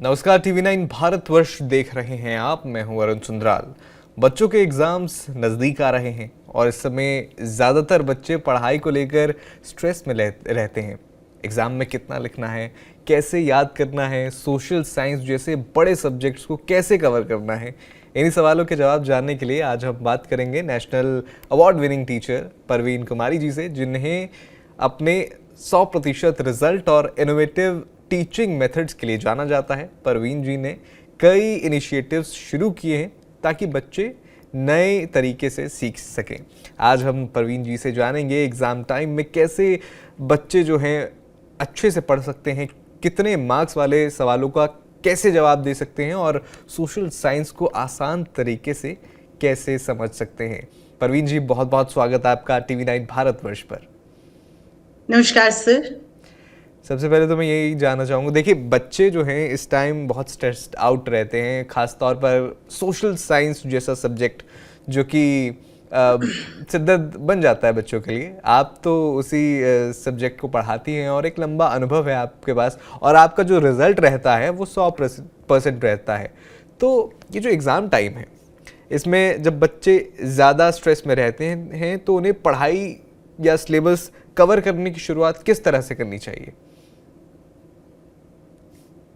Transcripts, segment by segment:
नमस्कार, टीवी 9 भारतवर्ष देख रहे हैं आप। मैं हूं अरुण सुंदराल। बच्चों के एग्जाम्स नज़दीक आ रहे हैं और इस समय ज़्यादातर बच्चे पढ़ाई को लेकर स्ट्रेस में रहते हैं। एग्ज़ाम में कितना लिखना है, कैसे याद करना है, सोशल साइंस जैसे बड़े सब्जेक्ट्स को कैसे कवर करना है, इन्हीं सवालों के जवाब जानने के लिए आज हम बात करेंगे national award winning teacher Parveen Kumari ji से, जिन्हें अपने 100% रिजल्ट और इनोवेटिव टीचिंग मेथड्स के लिए जाना जाता है। परवीन जी ने कई इनिशिएटिव्स शुरू किए हैं ताकि बच्चे नए तरीके से सीख सकें। आज हम परवीन जी से जानेंगे एग्ज़ाम टाइम में कैसे बच्चे जो हैं अच्छे से पढ़ सकते हैं, कितने मार्क्स वाले सवालों का कैसे जवाब दे सकते हैं और सोशल साइंस को आसान तरीके से कैसे समझ सकते हैं। परवीन जी, बहुत बहुत स्वागत है आपका टीवी 9 भारतवर्ष पर। नमस्कार सर। सबसे पहले तो मैं यही जानना चाहूँगा, देखिए बच्चे जो हैं इस टाइम बहुत स्ट्रेस्ड आउट रहते हैं, ख़ास तौर पर सोशल साइंस जैसा सब्जेक्ट जो कि सिरदर्द बन जाता है बच्चों के लिए। आप तो उसी सब्जेक्ट को पढ़ाती हैं और एक लंबा अनुभव है आपके पास, और आपका जो रिज़ल्ट रहता है वो 100% रहता है। तो ये जो एग्ज़ाम टाइम है, इसमें जब बच्चे ज़्यादा स्ट्रेस में रहते हैं तो उन्हें पढ़ाई या सिलेबस कवर करने की शुरुआत किस तरह से करनी चाहिए?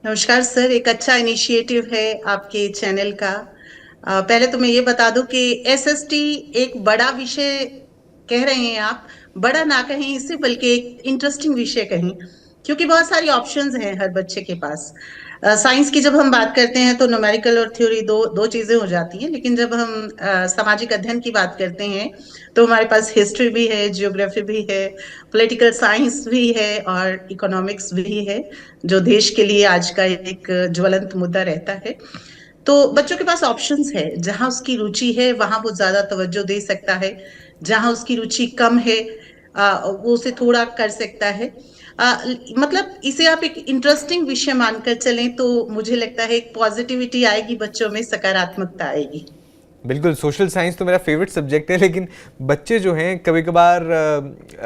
नमस्कार सर, एक अच्छा इनिशिएटिव है आपके चैनल का। पहले तो मैं ये बता दूं कि एसएसटी एक बड़ा विषय कह रहे हैं आप, बड़ा ना कहें इसे, बल्कि एक इंटरेस्टिंग विषय कहें, क्योंकि बहुत सारी ऑप्शंस हैं हर बच्चे के पास। साइंस की जब हम बात करते हैं तो न्यूमेरिकल और थ्योरी दो दो चीजें हो जाती हैं, लेकिन जब हम सामाजिक अध्ययन की बात करते हैं तो हमारे पास हिस्ट्री भी है, जियोग्राफी भी है, पॉलिटिकल साइंस भी है और इकोनॉमिक्स भी है, जो देश के लिए आज का एक ज्वलंत मुद्दा रहता है। तो बच्चों के पास ऑप्शंस है, जहां उसकी रुचि है वहां वो ज्यादा तवज्जो दे सकता है, जहां उसकी रुचि कम है वो उसे थोड़ा कर सकता है। मतलब इसे आप एक इंटरेस्टिंग विषय मानकर चलें तो मुझे लगता है एक पॉजिटिविटी आएगी बच्चों में, सकारात्मकता आएगी। बिल्कुल, सोशल साइंस तो मेरा फेवरेट सब्जेक्ट है, लेकिन बच्चे जो हैं कभी कभार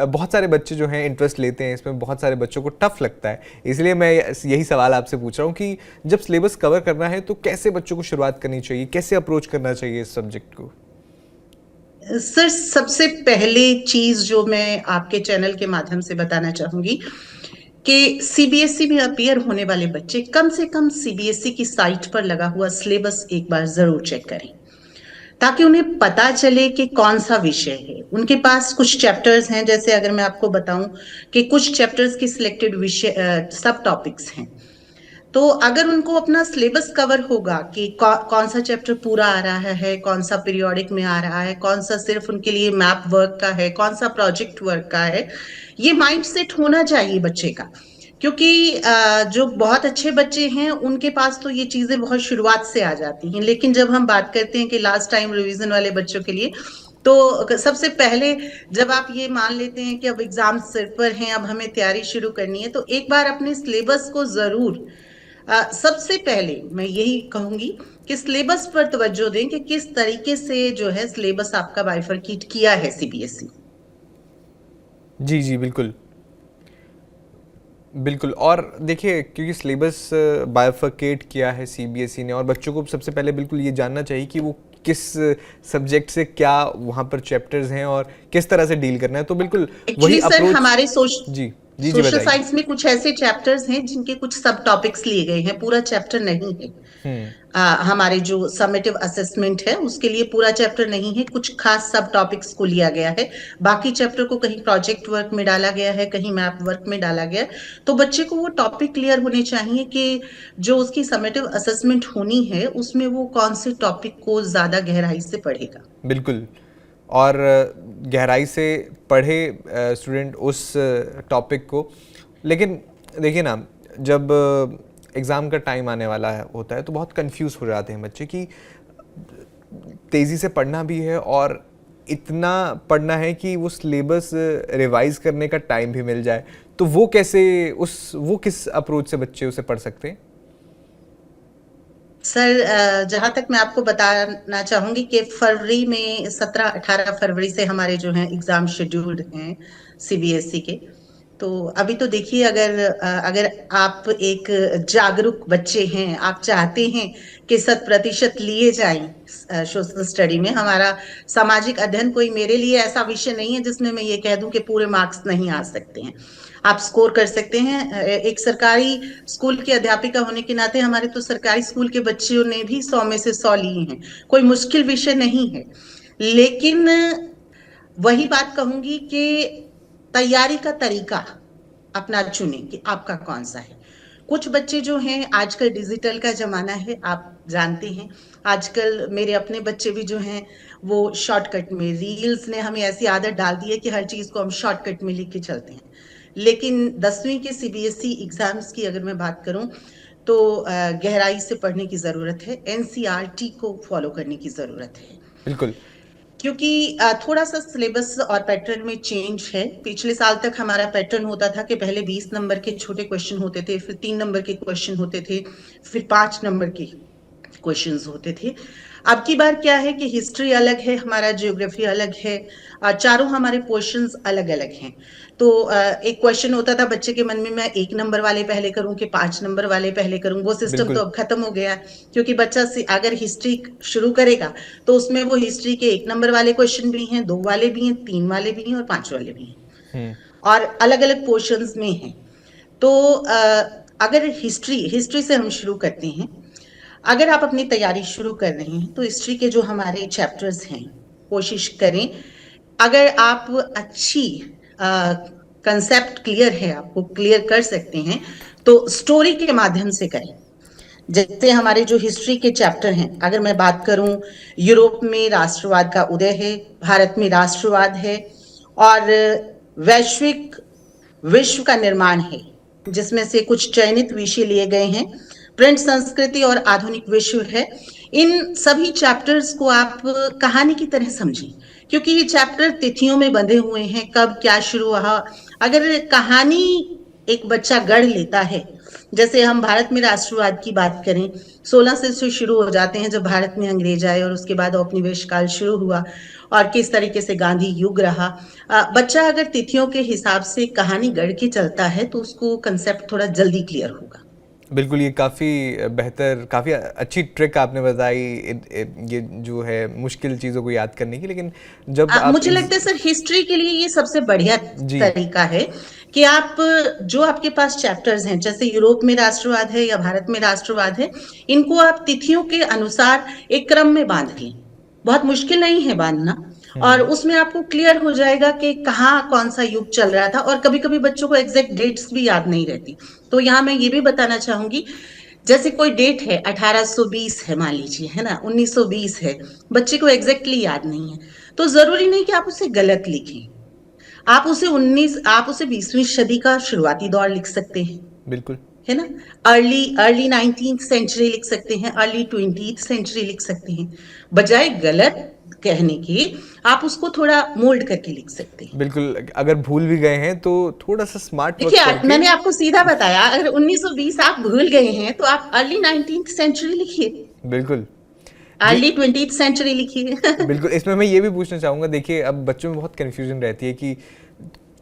बहुत सारे बच्चे जो हैं इंटरेस्ट लेते हैं इसमें, बहुत सारे बच्चों को टफ लगता है। इसलिए मैं यही सवाल आपसे पूछ रहा हूँ कि जब सिलेबस कवर करना है तो कैसे बच्चों को शुरुआत करनी चाहिए, कैसे अप्रोच करना चाहिए इस सब्जेक्ट को? सर, सबसे पहले चीज जो मैं आपके चैनल के माध्यम से बताना चाहूंगी कि सीबीएसई में अपीयर होने वाले बच्चे कम से कम सीबीएसई की साइट पर लगा हुआ सिलेबस एक बार जरूर चेक करें, ताकि उन्हें पता चले कि कौन सा विषय है। उनके पास कुछ चैप्टर्स हैं, जैसे अगर मैं आपको बताऊं कि कुछ चैप्टर्स की सिलेक्टेड विषय सब टॉपिक्स हैं, तो अगर उनको अपना सिलेबस कवर होगा कि कौन सा चैप्टर पूरा आ रहा है, कौन सा पीरियोडिक में आ रहा है, कौन सा सिर्फ उनके लिए मैप वर्क का है, कौन सा प्रोजेक्ट वर्क का है, ये माइंड सेट होना चाहिए बच्चे का। क्योंकि जो बहुत अच्छे बच्चे हैं उनके पास तो ये चीजें बहुत शुरुआत से आ जाती हैं, लेकिन जब हम बात करते हैं कि लास्ट टाइम रिवीजन वाले बच्चों के लिए, तो सबसे पहले जब आप ये मान लेते हैं कि अब एग्जाम सिर पर हैं, अब हमें तैयारी शुरू करनी है, तो एक बार अपने सिलेबस को जरूर सबसे पहले मैं यही कहूंगी कि सिलेबस पर तवज्जो दें कि किस तरीके से जो है सिलेबस आपका बाइफरकेट किया है सीबीएसई। जी जी, बिल्कुल बिल्कुल। और देखिए, क्योंकि सिलेबस बाइफरकेट किया है सीबीएसई ने, और बच्चों को सबसे पहले बिल्कुल ये जानना चाहिए कि वो किस सब्जेक्ट से क्या वहाँ पर चैप्टर्स हैं और किस तरह से डील करना है, तो बिल्कुल वही एक्चुअली सर, अप्रोच। हमारे जी जी जी, सोशल बताइए। साइंस में कुछ ऐसे चैप्टर्स हैं जिनके कुछ सब टॉपिक्स लिए गए हैं, पूरा चैप्टर नहीं है। हम्म। हमारे जो समेटिव असेसमेंट है उसके लिए पूरा चैप्टर नहीं है, कुछ खास सब टॉपिक्स को लिया गया है। बाकी चैप्टर को कहीं प्रोजेक्ट वर्क में डाला गया है, कहीं मैप वर्क में डाला गया है। तो बच्चे को वो टॉपिक क्लियर होने चाहिए कि जो उसकी समेटिव असेसमेंट होनी है उसमें वो कौन से टॉपिक को ज्यादा गहराई से पढ़ेगा। बिल्कुल। और गहराई से पढ़े स्टूडेंट उस टॉपिक को। लेकिन देखिए ना, जब एग्ज़ाम का टाइम आने वाला होता है तो बहुत कंफ्यूज हो जाते हैं बच्चे कि तेज़ी से पढ़ना भी है और इतना पढ़ना है कि वो सिलेबस रिवाइज करने का टाइम भी मिल जाए। तो वो कैसे, वो किस अप्रोच से बच्चे उसे पढ़ सकते हैं? सर, जहां तक मैं आपको बताना चाहूंगी कि फरवरी में 17-18 फरवरी से हमारे जो हैं एग्जाम शेड्यूल्ड हैं सीबीएसई के। तो अभी तो देखिए, अगर आप एक जागरूक बच्चे हैं, आप चाहते हैं कि 100% लिए जाएं सोशल स्टडी में, हमारा सामाजिक अध्ययन कोई मेरे लिए ऐसा विषय नहीं है जिसमें मैं ये कह दूं कि पूरे मार्क्स नहीं आ सकते हैं। आप स्कोर कर सकते हैं। एक सरकारी स्कूल की अध्यापिका होने के नाते हमारे तो सरकारी स्कूल के बच्चों ने भी 100 में से 100 लिए हैं। कोई मुश्किल विषय नहीं है, लेकिन वही बात कहूंगी कि तैयारी का तरीका अपना चुनें कि आपका कौन सा है। कुछ बच्चे जो हैं, आजकल डिजिटल का जमाना है, आप जानते हैं। आजकल मेरे अपने बच्चे भी जो हैं वो शॉर्टकट में, रील्स ने हमें ऐसी आदत डाल दी है कि हर चीज को हम शॉर्टकट में लिख के चलते हैं। लेकिन 10वीं के सीबीएसई एग्जाम्स की अगर मैं बात करूं तो गहराई से पढ़ने की जरूरत है, एनसीईआरटी को फॉलो करने की जरूरत है। बिल्कुल। क्योंकि थोड़ा सा सिलेबस और पैटर्न में चेंज है। पिछले साल तक हमारा पैटर्न होता था कि पहले 20 नंबर के छोटे क्वेश्चन होते थे, फिर 3 नंबर के क्वेश्चन होते थे, फिर 5 नंबर के क्वेश्चंस होते थे। अब की बार क्या है कि हिस्ट्री अलग है, हमारा ज्योग्राफी अलग है, चारों हमारे क्वेश्चंस अलग अलग हैं। तो एक क्वेश्चन होता था बच्चे के मन में, मैं 1 नंबर वाले पहले करूं कि 5 नंबर वाले पहले करूं, वो सिस्टम तो बिल्कुल। अब खत्म हो गया है। क्योंकि बच्चा से अगर हिस्ट्री शुरू करेगा तो उसमें वो हिस्ट्री के 1 नंबर वाले क्वेश्चन भी हैं, 2 वाले भी हैं, 3 वाले भी हैं और 5 वाले भी हैं, हम्म। और अलग अलग पोर्शंस में हैं। तो अगर हिस्ट्री हिस्ट्री से हम शुरू करते हैं, अगर आप अपनी तैयारी शुरू कर रहे हैं तो हिस्ट्री के जो हमारे चैप्टर्स हैं, कोशिश करें, अगर आप अच्छी कंसेप्ट क्लियर है, आपको क्लियर कर सकते हैं, तो स्टोरी के माध्यम से करें। जैसे हमारे जो हिस्ट्री के चैप्टर हैं, अगर मैं बात करूं, यूरोप में राष्ट्रवाद का उदय है, भारत में राष्ट्रवाद है, और वैश्विक विश्व का निर्माण है, जिसमें से कुछ चयनित विषय लिए गए हैं, प्रिंट संस्कृति और आधुनिक विश्व है। इन सभी चैप्टर्स को आप कहानी की तरह समझें, क्योंकि ये चैप्टर तिथियों में बंधे हुए हैं, कब क्या शुरू हुआ। अगर कहानी एक बच्चा गढ़ लेता है, जैसे हम भारत में राष्ट्रवाद की बात करें, 16 से शुरू हो जाते हैं, जब भारत में अंग्रेज आए और उसके बाद औपनिवेश काल शुरू हुआ और किस तरीके से गांधी युग रहा। बच्चा अगर तिथियों के हिसाब से कहानी गढ़ के चलता है तो उसको कंसेप्ट थोड़ा जल्दी क्लियर होगा। बिल्कुल, ये काफ़ी बेहतर, काफ़ी अच्छी ट्रिक आपने बताई, ये जो है मुश्किल चीज़ों को याद करने की। लेकिन जब आप मुझे लगता है सर, हिस्ट्री के लिए ये सबसे बढ़िया जी। तरीका है कि आप जो आपके पास चैप्टर्स हैं, जैसे यूरोप में राष्ट्रवाद है या भारत में राष्ट्रवाद है, इनको आप तिथियों के अनुसार एक क्रम में बांध लें। बहुत मुश्किल नहीं है बांधना, और उसमें आपको क्लियर हो जाएगा कि कहाँ कौन सा युग चल रहा था। और कभी कभी बच्चों को एग्जैक्ट डेट्स भी याद नहीं रहती, तो यहाँ मैं ये भी बताना चाहूंगी, जैसे कोई डेट है 1820 है मान लीजिए, है ना, 1920 है, बच्चे को एग्जैक्टली याद नहीं है, तो जरूरी नहीं कि आप उसे गलत लिखें। आप उसे 20वीं सदी का शुरुआती दौर लिख सकते हैं, बिल्कुल। है ना, अर्ली 19th सेंचुरी लिख सकते हैं, अर्ली 20th सेंचुरी लिख सकते हैं। बजाय गलत कहने के आप उसको थोड़ा मोल्ड करके लिख सकते हैं। बिल्कुल, अगर भूल भी गए हैं तो थोड़ा सा स्मार्ट वर्क देखिए, करके। मैंने आपको सीधा बताया, अगर 1920 आप भूल गए हैं तो आप अर्ली 19th सेंचुरी लिखिए, बिल्कुल जी। अर्ली 20th सेंचुरी लिखिए। बिल्कुल, इसमें मैं ये भी पूछना चाहूँगा, देखिए अब बच्चों में बहुत कन्फ्यूजन रहती है कि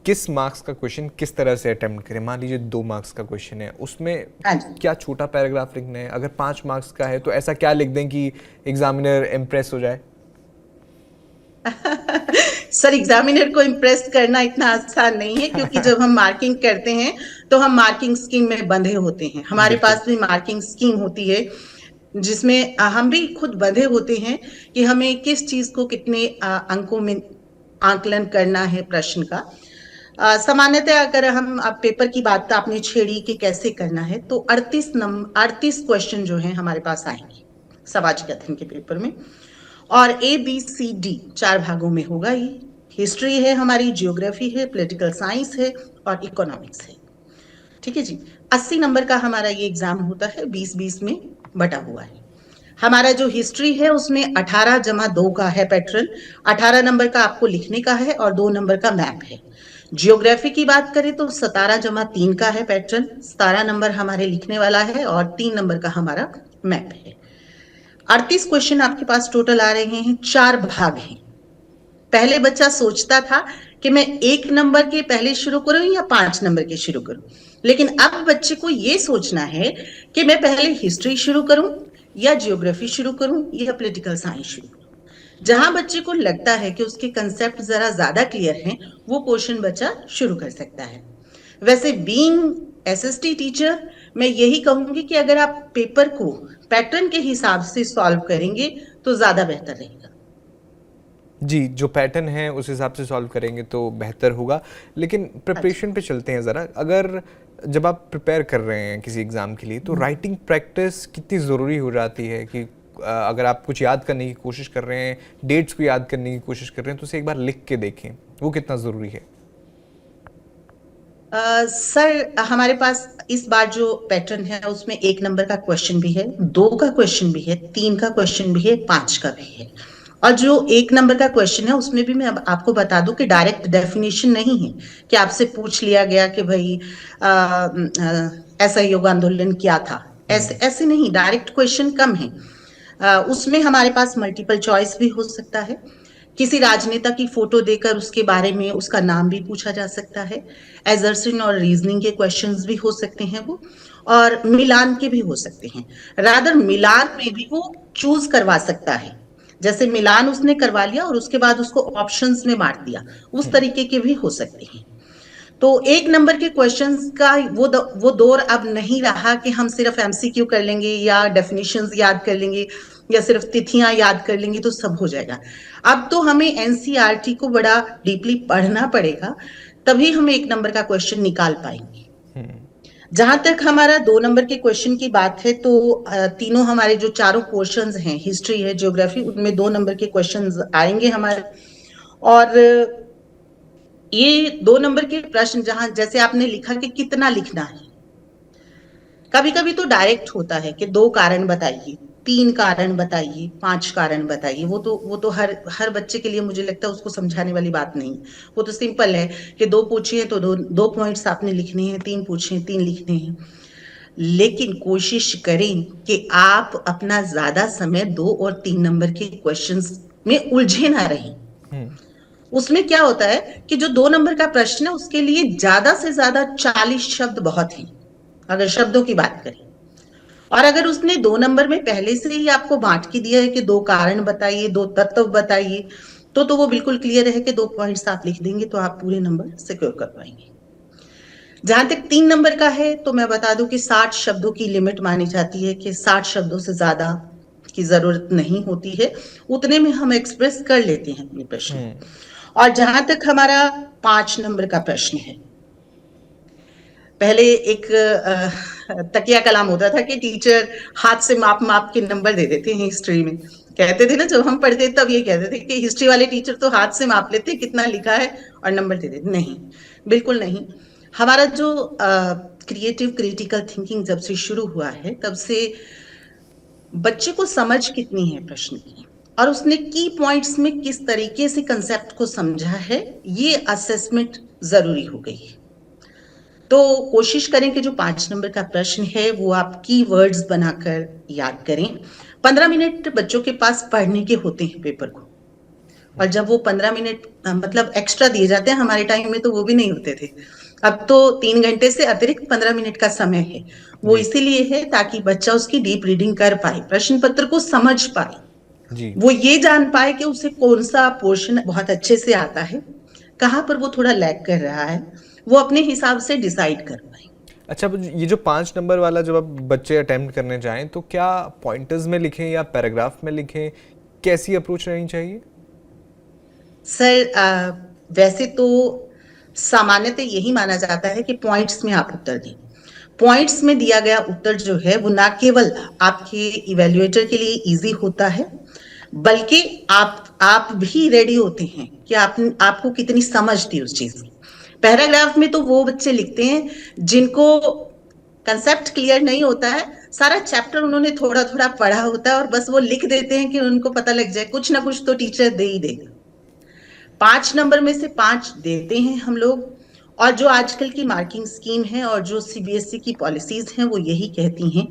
किस मार्क्स का क्वेश्चन किस तरह से अटेम्प्ट करें। मान लीजिए 2 मार्क्स का क्वेश्चन है, उसमें हाँ जी। क्या छोटा पैराग्राफ लिखना है? अगर 5 मार्क्स का है तो ऐसा क्या लिख दें कि एग्जामिनर इम्प्रेस हो जाए? सर, एग्जामिनर को इम्प्रेस करना इतना आसान नहीं है, क्योंकि जब हम मार्किंग करते हैं तो हम मार्किंग स्कीम में बंधे होते हैं। हमारे बिल्कुल। पास भी मार्किंग स्कीम होती है, जिसमें हम भी खुद बंधे होते हैं कि हमें किस चीज को कितने अंकों में आकलन करना है प्रश्न का। सामान्यतः अगर हम अब पेपर की बात आपने छेड़ी कि कैसे करना है, तो 38 क्वेश्चन जो हैं हमारे पास आएंगे सामाजिक अध्ययन के पेपर में, और ABCD 4 भागों में होगा। ये हिस्ट्री है, हमारी ज्योग्राफी है, पॉलिटिकल साइंस है और इकोनॉमिक्स है। ठीक है जी। 80 नंबर का हमारा ये एग्जाम होता है, 20-20 में बटा हुआ है। हमारा जो हिस्ट्री है उसमें 18 जमा 2 का है पैटर्न, 18 नंबर का आपको लिखने का है और 2 नंबर का मैप है। ज्योग्राफी की बात करें तो 17 जमा 3 का है पैटर्न, 17 नंबर हमारे लिखने वाला है और 3 नंबर का हमारा मैप है। 38 क्वेश्चन आपके पास टोटल आ रहे हैं, 4 भाग हैं। पहले बच्चा सोचता था कि मैं 1 नंबर के पहले शुरू करूं या 5 नंबर के शुरू करूं, लेकिन अब बच्चे को ये सोचना है कि मैं पहले हिस्ट्री शुरू करूं या जियोग्राफी शुरू करूं या पॉलिटिकल साइंस शुरू करूं। जहां बच्चे को लगता है कि उसके कंसेप्ट जरा ज्यादा क्लियर हैं, वो पोर्शन बच्चा शुरू कर सकता है। वैसे बीइंग एसएसटी टीचर, मैं यही कहूंगी कि अगर आप पेपर को पैटर्न के हिसाब से सॉल्व करेंगे तो ज्यादा बेहतर रहेगा। जी, जो पैटर्न है उस हिसाब से सॉल्व करेंगे तो बेहतर होगा। लेकिन प्रिपरेशन पे चलते हैं ज़रा। अगर जब आप प्रिपेयर कर रहे हैं किसी एग्ज़ाम के लिए तो राइटिंग प्रैक्टिस कितनी ज़रूरी हो जाती है कि अगर आप कुछ याद करने की कोशिश कर रहे हैं, डेट्स को याद करने की कोशिश कर रहे हैं, तो उसे एक बार लिख के देखें, वो कितना ज़रूरी है? सर, हमारे पास इस बार जो पैटर्न है उसमें 1 नंबर का क्वेश्चन भी है, 2 का क्वेश्चन भी है, 3 का क्वेश्चन भी है, 5 का भी है। और जो 1 नंबर का क्वेश्चन है उसमें भी मैं अब आपको बता दूं कि डायरेक्ट डेफिनेशन नहीं है कि आपसे पूछ लिया गया कि भाई असहयोग आंदोलन क्या था। ऐसे ऐसे नहीं, डायरेक्ट क्वेश्चन कम है। उसमें हमारे पास मल्टीपल चॉइस भी हो सकता है। किसी राजनेता की फोटो देकर उसके बारे में उसका नाम भी पूछा जा सकता है। एजर्सन और रीजनिंग के क्वेश्चंस भी हो सकते हैं वो, और मिलान के भी हो सकते हैं। रादर मिलान में भी वो चूज करवा सकता है, जैसे मिलान उसने करवा लिया और उसके बाद उसको ऑप्शंस में बांट दिया, उस तरीके के भी हो सकते हैं। तो 1 नंबर के क्वेश्चंस का वो दौर अब नहीं रहा कि हम सिर्फ एमसीक्यू कर लेंगे या डेफिनेशंस याद कर लेंगे या सिर्फ तिथियां याद कर लेंगे तो सब हो जाएगा। अब तो हमें एनसीईआरटी को बड़ा डीपली पढ़ना पड़ेगा, तभी हम 1 नंबर का क्वेश्चन निकाल पाएंगे। जहां तक हमारा 2 नंबर के क्वेश्चन की बात है तो तीनों हमारे जो चारों पोर्शंस हैं, हिस्ट्री है, ज्योग्राफी, उनमें 2 नंबर के क्वेश्चंस आएंगे हमारे। और ये 2 नंबर के प्रश्न, जहां जैसे आपने लिखा कि कितना लिखना है, कभी कभी तो डायरेक्ट होता है कि 2 कारण बताइए, 3 कारण बताइए, 5 कारण बताइए। वो तो हर बच्चे के लिए मुझे लगता है उसको समझाने वाली बात नहीं। वो तो सिंपल है कि 2 पूछिए तो 2 पॉइंट्स आपने लिखने हैं, 3 पूछिए 3 लिखने हैं। लेकिन कोशिश करें कि आप अपना ज्यादा समय 2 और 3 नंबर के क्वेश्चंस में उलझे ना रहें। उसमें क्या होता है कि जो 2 नंबर का प्रश्न है उसके लिए ज्यादा से ज्यादा 40 शब्द बहुत हैं, अगर शब्दों की बात करें। और अगर उसने 2 नंबर में पहले से ही आपको बांट के दिया है कि 2 कारण बताइए, 2 तत्व बताइए, तो वो बिल्कुल क्लियर है कि 2 पॉइंट्स आप लिख देंगे तो आप पूरे नंबर सिक्योर कर पाएंगे। जहां तक 3 नंबर का है तो मैं बता दूं कि 60 शब्दों की लिमिट मानी जाती है, कि 60 शब्दों से ज्यादा की जरूरत नहीं होती है, उतने में हम एक्सप्रेस कर लेते हैं अपने प्रश्न। और जहां तक हमारा 5 नंबर का प्रश्न है, पहले एक तकिया कलाम होता था कि टीचर हाथ से माप माप के नंबर दे देते हैं हिस्ट्री में। कहते थे ना, जब हम पढ़ते तब ये कहते थे कि हिस्ट्री वाले टीचर तो हाथ से माप लेते, कितना लिखा है और नंबर दे देते। नहीं, बिल्कुल नहीं। हमारा जो क्रिएटिव क्रिटिकल थिंकिंग जब से शुरू हुआ है, तब से बच्चे को समझ कितनी है प्रश्न की और उसने की पॉइंट्स में किस तरीके से कंसेप्ट को समझा है, ये असेसमेंट जरूरी हो गई है। तो कोशिश करें कि जो 5 नंबर का प्रश्न है वो आप की वर्ड्स बनाकर याद करें। 15 मिनट बच्चों के पास पढ़ने के होते हैं पेपर को, और जब वो 15 मिनट मतलब एक्स्ट्रा दिए जाते हैं, हमारे टाइम में तो वो भी नहीं होते थे। अब तो 3 घंटे से अतिरिक्त 15 मिनट का समय है। वो इसीलिए है ताकि बच्चा उसकी डीप रीडिंग कर पाए, प्रश्न पत्र को समझ पाए, वो ये जान पाए कि उसे कौन सा पोर्शन बहुत अच्छे से आता है, कहाँ पर वो थोड़ा लैग कर रहा है, वो अपने हिसाब से डिसाइड कर पाए। अच्छा, ये जो 5 नंबर वाला जब आप बच्चे अटेम्प्ट करने जाएं तो क्या पॉइंटर्स में लिखें या पैराग्राफ में लिखें, कैसी अप्रोच रहनी चाहिए? सर, वैसे तो सामान्यतः यही माना जाता है कि पॉइंट्स में आप उत्तर दें। पॉइंट्स में दिया गया उत्तर जो है वो ना केवल आपके इवेल्युएटर के लिए इजी होता है, बल्कि आप भी रेडी होते हैं कि आपको कितनी समझ थी उस चीज की। पैराग्राफ में तो वो बच्चे लिखते हैं जिनको कंसेप्ट क्लियर नहीं होता है, सारा चैप्टर उन्होंने थोड़ा थोड़ा पढ़ा होता है और बस वो लिख देते हैं कि उनको पता लग जाए, कुछ ना कुछ तो टीचर दे ही देगा। 5 नंबर में से 5 देते हैं हम लोग। और जो आजकल की मार्किंग स्कीम है और जो सीबीएसई की पॉलिसीज हैं वो यही कहती हैं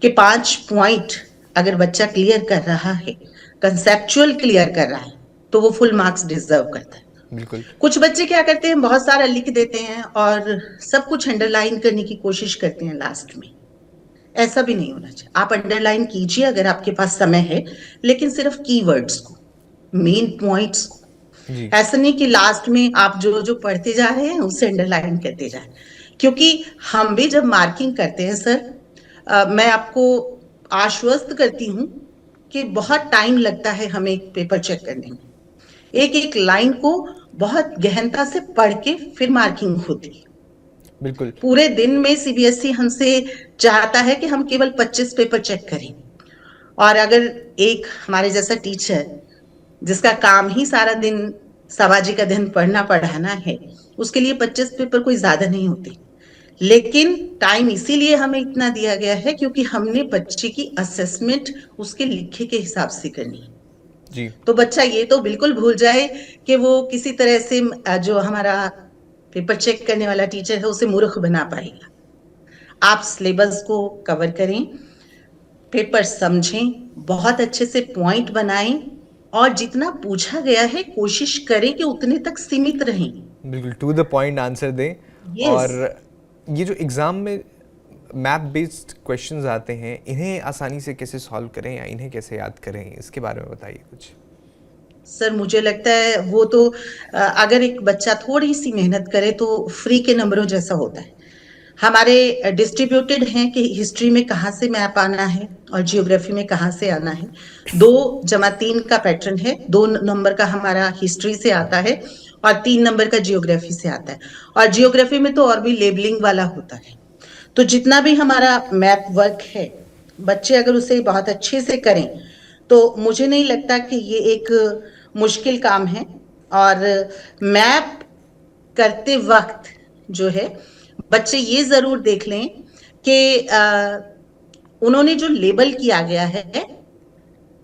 कि 5 पॉइंट अगर बच्चा क्लियर कर रहा है, कंसेप्चुअल क्लियर कर रहा है, तो वो फुल मार्क्स डिजर्व करता है। बिल्कुल। कुछ बच्चे क्या करते हैं, बहुत सारा लिख देते हैं और सब कुछ अंडरलाइन करने की कोशिश करते हैं लास्ट में। ऐसा भी नहीं होना चाहिए। आप अंडरलाइन कीजिए अगर आपके पास समय है, लेकिन सिर्फ कीवर्ड्स को, मेन पॉइंट्स को। जी। ऐसा नहीं कि लास्ट में आप जो जो पढ़ते जा रहे हैं उसे अंडरलाइन करते जाए, क्योंकि हम भी जब मार्किंग करते हैं सर, मैं आपको आश्वस्त करती हूँ कि बहुत टाइम लगता है हमें एक पेपर चेक करने में। एक एक लाइन को बहुत गहनता से पढ़ के फिर मार्किंग होती है। बिल्कुल। पूरे दिन में सीबीएसई हमसे चाहता है कि हम केवल 25 पेपर चेक करें, और अगर एक हमारे जैसा टीचर जिसका काम ही सारा दिन सामाजिक अध्ययन पढ़ना पढ़ाना है, उसके लिए 25 पेपर कोई ज्यादा नहीं होते। लेकिन टाइम इसीलिए हमें इतना दिया गया है क्योंकि हमने बच्चे की असेसमेंट उसके लिखे के हिसाब से करनी है। जी। तो बच्चा ये तो बिल्कुल भूल जाए कि वो किसी तरह से जो हमारा पेपर चेक करने वाला टीचर है उसे मूर्ख बना पाएगा। आप सिलेबस को कवर करें, पेपर समझें, बहुत अच्छे से पॉइंट बनाएं, और जितना पूछा गया है कोशिश करें कि उतने तक सीमित रहें। बिल्कुल टू द पॉइंट आंसर दें। यस। और ये जो एग्ज़ाम में मैप बेस्ड क्वेश्चंस आते हैं, इन्हें आसानी से कैसे सॉल्व करें या इन्हें कैसे याद करें, इसके बारे में बताइए कुछ। सर मुझे लगता है वो तो अगर एक बच्चा थोड़ी सी मेहनत करे तो फ्री के नंबरों जैसा होता है। हमारे डिस्ट्रीब्यूटेड हैं कि हिस्ट्री में कहाँ से मैप आना है और जियोग्राफी में कहाँ से आना है। 2+3 का पैटर्न है। 2 नंबर का हमारा हिस्ट्री से आता है और 3 नंबर का जियोग्राफी से आता है। और जियोग्राफी में तो और भी लेबलिंग वाला होता है। तो जितना भी हमारा मैप वर्क है, बच्चे अगर उसे बहुत अच्छे से करें तो मुझे नहीं लगता कि ये एक मुश्किल काम है। और मैप करते वक्त जो है, बच्चे ये जरूर देख लें कि उन्होंने जो लेबल किया गया है,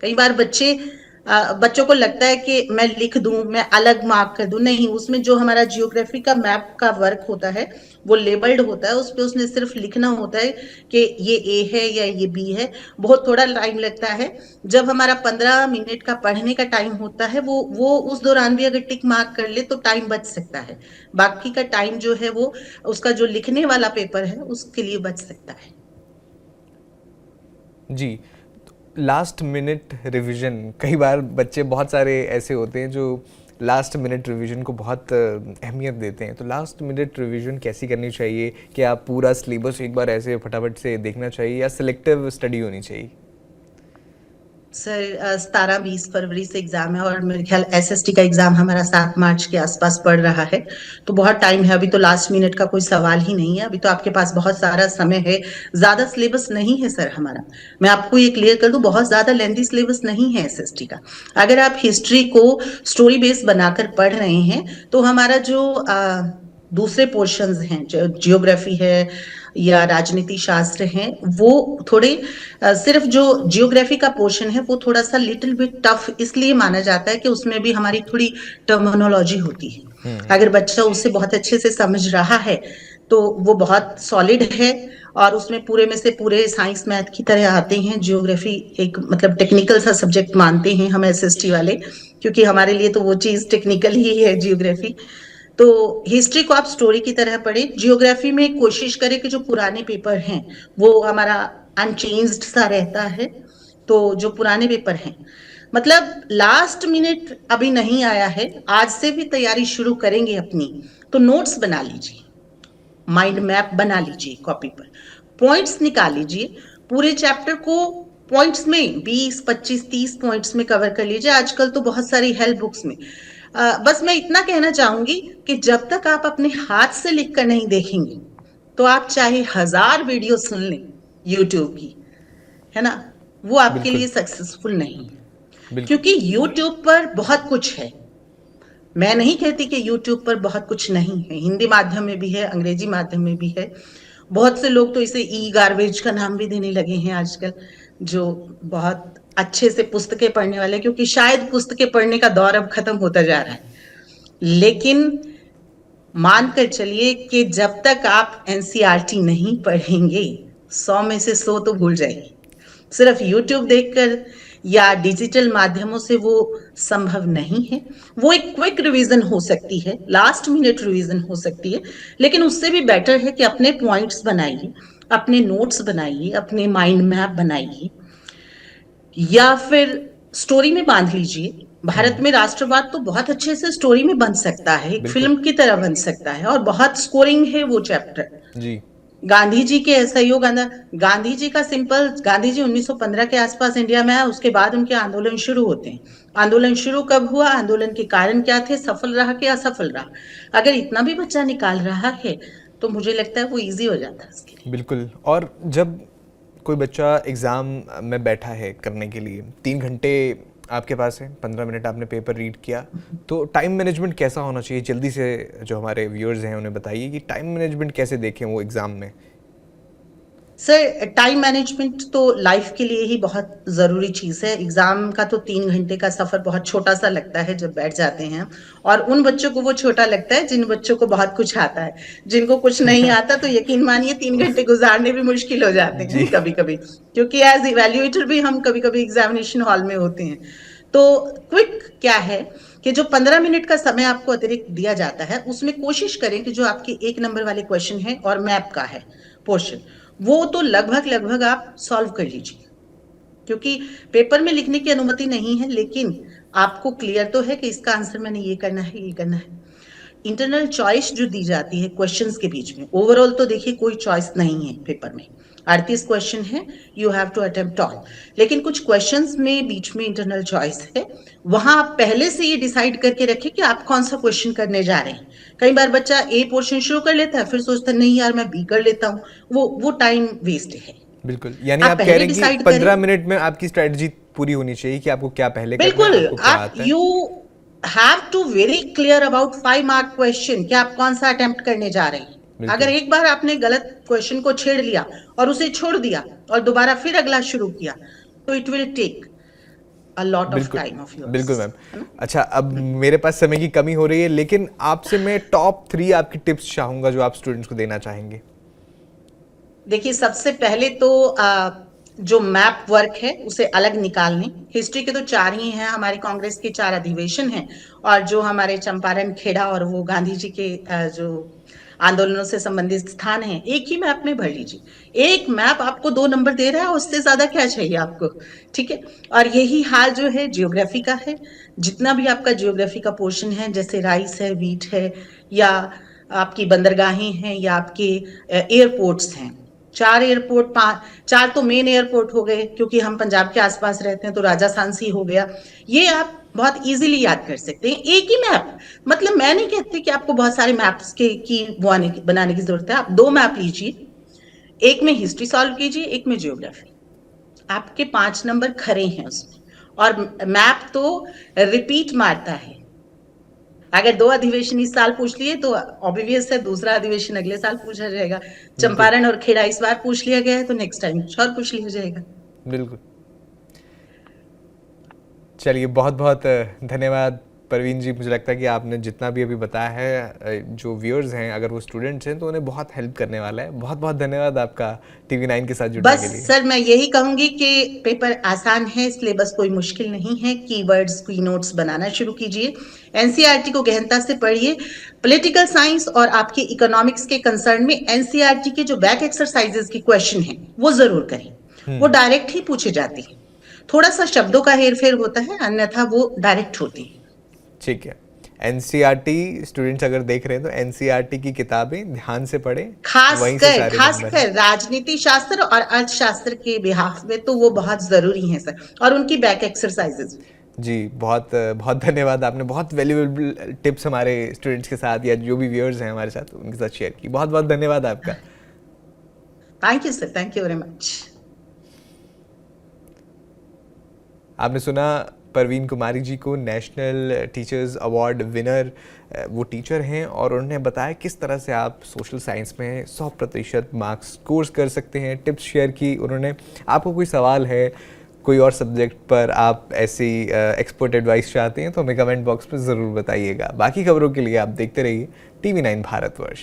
कई बार बच्चों को लगता है कि मैं लिख दूं, मैं अलग मार्क कर दूं। नहीं, उसमें जो हमारा जियोग्राफी का मैप का वर्क होता है वो लेबल्ड होता है, उस पे उसने सिर्फ लिखना होता है कि ये ए है या ये बी है। बहुत थोड़ा टाइम लगता है। जब हमारा 15 मिनट का पढ़ने का टाइम होता है, वो उस दौरान भी अगर टिक मार्क कर ले तो टाइम बच सकता है। बाकी का टाइम जो है वो उसका जो लिखने वाला पेपर है उसके लिए बच सकता है। जी। लास्ट मिनट रिवीजन, कई बार बच्चे बहुत सारे ऐसे होते हैं जो लास्ट मिनट रिवीजन को बहुत अहमियत देते हैं। तो लास्ट मिनट रिवीजन कैसी करनी चाहिए? क्या आप पूरा सिलेबस एक बार ऐसे फटाफट से देखना चाहिए या सिलेक्टिव स्टडी होनी चाहिए? सर 17-20 फरवरी से एग्जाम है और मेरे ख्याल एसएसटी का एग्जाम हमारा 7 मार्च के आसपास पड़ रहा है। तो बहुत टाइम है, अभी तो लास्ट मिनट का कोई सवाल ही नहीं है। अभी तो आपके पास बहुत सारा समय है। ज्यादा सिलेबस नहीं है सर हमारा। मैं आपको ये क्लियर कर दूं, बहुत ज्यादा लेंथी सिलेबस नहीं है एसएसटी का। अगर आप हिस्ट्री को स्टोरी बेस बनाकर पढ़ रहे हैं तो हमारा जो दूसरे पोर्शंस हैं, जो जियोग्राफी है या राजनीति शास्त्र हैं, वो थोड़े सिर्फ जो जियोग्राफी का पोर्शन है वो थोड़ा सा लिटिल बिट टफ इसलिए माना जाता है कि उसमें भी हमारी थोड़ी टर्मिनोलॉजी होती है। अगर बच्चा उसे बहुत अच्छे से समझ रहा है तो वो बहुत सॉलिड है, और उसमें पूरे में से पूरे साइंस मैथ की तरह आते हैं। जियोग्राफी एक मतलब टेक्निकल सा सब्जेक्ट मानते हैं हम एसएसटी वाले, क्योंकि हमारे लिए तो वो चीज टेक्निकल ही है जियोग्राफी। तो हिस्ट्री को आप स्टोरी की तरह पढ़ें। जियोग्राफी में कोशिश करें कि जो पुराने पेपर हैं वो हमारा अनचेंज्ड सा रहता है। तो जो पुराने पेपर हैं, मतलब लास्ट मिनट अभी नहीं आया है, आज से भी तैयारी शुरू करेंगे अपनी, तो नोट्स बना लीजिए, माइंड मैप बना लीजिए, कॉपी पर पॉइंट्स निकाल लीजिए। पूरे चैप्टर को पॉइंट्स में 20, 25, 30 पॉइंट्स में कवर कर लीजिए। आजकल तो बहुत सारी हेल्प बुक्स में। बस मैं इतना कहना चाहूंगी कि जब तक आप अपने हाथ से लिख कर नहीं देखेंगे तो आप चाहे 1000 वीडियो सुन लें यूट्यूब की, है ना, वो आपके बिल्कुल। लिए सक्सेसफुल नहीं है। बिल्कुल। क्योंकि यूट्यूब पर बहुत कुछ है। मैं नहीं कहती कि यूट्यूब पर बहुत कुछ नहीं है। हिंदी माध्यम में भी है, अंग्रेजी माध्यम में भी है। बहुत से लोग तो इसे ई गार्बेज का नाम भी देने लगे हैं आजकल, जो बहुत अच्छे से पुस्तकें पढ़ने वाले, क्योंकि शायद पुस्तकें पढ़ने का दौर अब खत्म होता जा रहा है। लेकिन मानकर चलिए कि जब तक आप एनसीईआरटी नहीं पढ़ेंगे, 100 में से 100 तो भूल जाएंगे। सिर्फ यूट्यूब देखकर या डिजिटल माध्यमों से वो संभव नहीं है। वो एक क्विक रिवीजन हो सकती है, लास्ट मिनट रिवीजन हो सकती है, लेकिन उससे भी बेटर है कि अपने पॉइंट्स बनाइए, अपने नोट्स बनाइए, अपने माइंड मैप बनाइए, या फिर स्टोरी में बांध लीजिए। भारत में राष्ट्रवाद तो बहुत अच्छे से स्टोरी में बन सकता है, एक बिल्कुल। फिल्म की तरह बन सकता है, और बहुत स्कोरिंग है वो चैप्टर। जी। गांधी जी के असहयोग गांधी जी का सिंपल, गांधी जी 1915 के आसपास इंडिया में आए, उसके बाद उनके आंदोलन शुरू होते हैं। आंदोलन शुरू कब हुआ, आंदोलन के कारण क्या थे, सफल रहा कि असफल रहा, अगर इतना भी बच्चा निकाल रहा है तो मुझे लगता है वो इजी हो जाता है उसके लिए। बिल्कुल। और जब कोई बच्चा एग्ज़ाम में बैठा है करने के लिए, 3 घंटे आपके पास है, 15 मिनट आपने पेपर रीड किया, तो टाइम मैनेजमेंट कैसा होना चाहिए? जल्दी से जो हमारे व्यूअर्स हैं उन्हें बताइए कि टाइम मैनेजमेंट कैसे देखें वो एग्ज़ाम में। सर, टाइम मैनेजमेंट तो लाइफ के लिए ही बहुत जरूरी चीज है। एग्जाम का तो 3 घंटे का सफर बहुत छोटा सा लगता है जब बैठ जाते हैं, और उन बच्चों को वो छोटा लगता है जिन बच्चों को बहुत कुछ आता है। जिनको कुछ नहीं आता तो यकीन मानिए 3 घंटे गुजारने भी मुश्किल हो जाते जी। हैं कभी कभी, क्योंकि एज इवेल्युएटर भी हम कभी कभी एग्जामिनेशन हॉल में होते हैं। तो क्विक क्या है कि जो 15 मिनट का समय आपको अतिरिक्त दिया जाता है, उसमें कोशिश करें कि जो आपके 1 नंबर वाले क्वेश्चन है और मैप का है पोर्शन, वो तो लगभग लगभग आप सॉल्व कर लीजिए, क्योंकि पेपर में लिखने की अनुमति नहीं है, लेकिन आपको क्लियर तो है कि इसका आंसर मैंने ये करना है, ये करना है। इंटरनल चॉइस जो दी जाती है क्वेश्चंस के बीच में, ओवरऑल तो देखिए कोई चॉइस नहीं है पेपर में, 38 क्वेश्चन है, you have to attempt all, लेकिन कुछ क्वेश्चंस में बीच में इंटरनल चॉइस है। वहां आप पहले से ये डिसाइड करके रखें कि आप कौन सा क्वेश्चन करने जा रहे हैं। कई बार बच्चा ए पोर्शन शुरू कर लेता है, फिर सोचता है नहीं यार मैं बी कर लेता हूँ, वो टाइम वेस्ट है। बिल्कुल, यानी आप आप कह पहले रहे हैं कि डिसाइड करें, 15 मिनट में आपकी स्ट्रेटजी पूरी होनी चाहिए कि आपको क्या पहले करना है, बिल्कुल। आपको क्या आप आता है। You have to very clear about 5 mark question कि आप कौन सा अटेम्प्ट करने जा रहे हैं। अगर बिल्कुल। एक बार आपने गलत क्वेश्चन को छेड़ लिया और उसे छोड़ दिया और दोबारा फिर अगला शुरू किया, तो it will take a lot of बिल्कुल। टाइम ऑफ योर्स, बिल्कुल मैम। है ना। अच्छा, अब मेरे पास समय की कमी हो रही है, लेकिन आपसे मैं टॉप 3 आपकी टिप्स चाहूँगा जो आप स्टूडेंट्स को देना चाहेंगे। देखिए, सबसे पहले तो जो मैप वर्क है उसे अलग निकालने। हिस्ट्री के तो 4 ही हैं, हमारे कांग्रेस के 4 अधिवेशन हैं, और जो हमारे चंपारण, खेड़ा और वो गांधी जी के जो आंदोलनों से संबंधित स्थान हैं, एक ही मैप में भर लीजिए। एक मैप आपको 2 नंबर दे रहा है, उससे ज्यादा क्या चाहिए आपको, ठीक है। और यही हाल जो है जियोग्राफी का है। जितना भी आपका जियोग्राफी का पोर्शन है, जैसे राइस है, वीट है, या आपकी बंदरगाहें हैं, या आपके एयरपोर्ट्स हैं, 4 एयरपोर्ट, 4 तो मेन एयरपोर्ट हो गए, क्योंकि हम पंजाब के आसपास रहते हैं तो राजा सांसी हो गया। ये आप बहुत इजीली याद कर सकते हैं, एक ही मैप। मतलब मैं नहीं कहती कि आपको बहुत सारे मैप्स के की बनाने की जरूरत है। आप 2 मैप लीजिए, एक में हिस्ट्री सॉल्व कीजिए, एक में जियोग्राफी। आपके 5 नंबर खरे हैं उसमें। और मैप तो रिपीट मारता है। अगर 2 अधिवेशन इस साल पूछ लिए तो ऑब्वियस है दूसरा अधिवेशन अगले साल पूछा जाएगा। बिल्कुल। चंपारण और खेड़ा इस बार पूछ लिया गया है तो नेक्स्ट टाइम कुछ और पूछ लिया जाएगा। बिल्कुल। चलिए, बहुत बहुत धन्यवाद परवीन जी। मुझे लगता है कि आपने जितना भी अभी बताया है, जो व्यूअर्स हैं अगर वो स्टूडेंट्स हैं तो उन्हें बहुत हेल्प करने वाला है। बहुत बहुत धन्यवाद आपका TV9 के साथ जुड़ने बस के लिए। सर, मैं यही कहूंगी कि पेपर आसान है, सिलेबस कोई मुश्किल नहीं है। कीवर्ड्स, की नोट्स बनाना शुरू कीजिए, एनसीईआरटी को गहनता से पढ़िए। पॉलिटिकल साइंस और आपके इकोनॉमिक्स के कंसर्न में एनसीईआरटी के जो बैक एक्सरसाइजेस के क्वेश्चन हैं वो जरूर करें। वो डायरेक्ट ही पूछे जाते हैं, थोड़ा सा शब्दों का हेरफेर होता है, अन्यथा वो डायरेक्ट होती है। ठीक है। एनसीईआरटी स्टूडेंट्स अगर देख रहे हैं तो एनसीईआरटी की किताबें ध्यान से पढ़ें, वहीं से सारे नंबर हैं। खासकर राजनीति शास्त्र और अर्थशास्त्र के बिहाफ में तो वो बहुत जरूरी है सर, और उनकी बैक एक्सरसाइजेस। जी, बहुत बहुत धन्यवाद। आपने बहुत वैल्यूएबल टिप्स हमारे स्टूडेंट्स के साथ या जो भी व्यूअर्स हैं हमारे साथ उनके साथ शेयर की। बहुत बहुत धन्यवाद आपका। Thank you sir, thank you very much. आपने सुना परवीन कुमारी जी को, नेशनल टीचर्स अवार्ड विनर वो टीचर हैं, और उन्होंने बताया किस तरह से आप सोशल साइंस में 100% मार्क्स स्कोर्स कर सकते हैं। टिप्स शेयर की उन्होंने। आपको कोई सवाल है कोई और सब्जेक्ट पर, आप ऐसी एक्सपर्ट एडवाइस चाहते हैं तो हमें कमेंट बॉक्स में ज़रूर बताइएगा। बाकी खबरों के लिए आप देखते रहिए TV9 भारतवर्ष।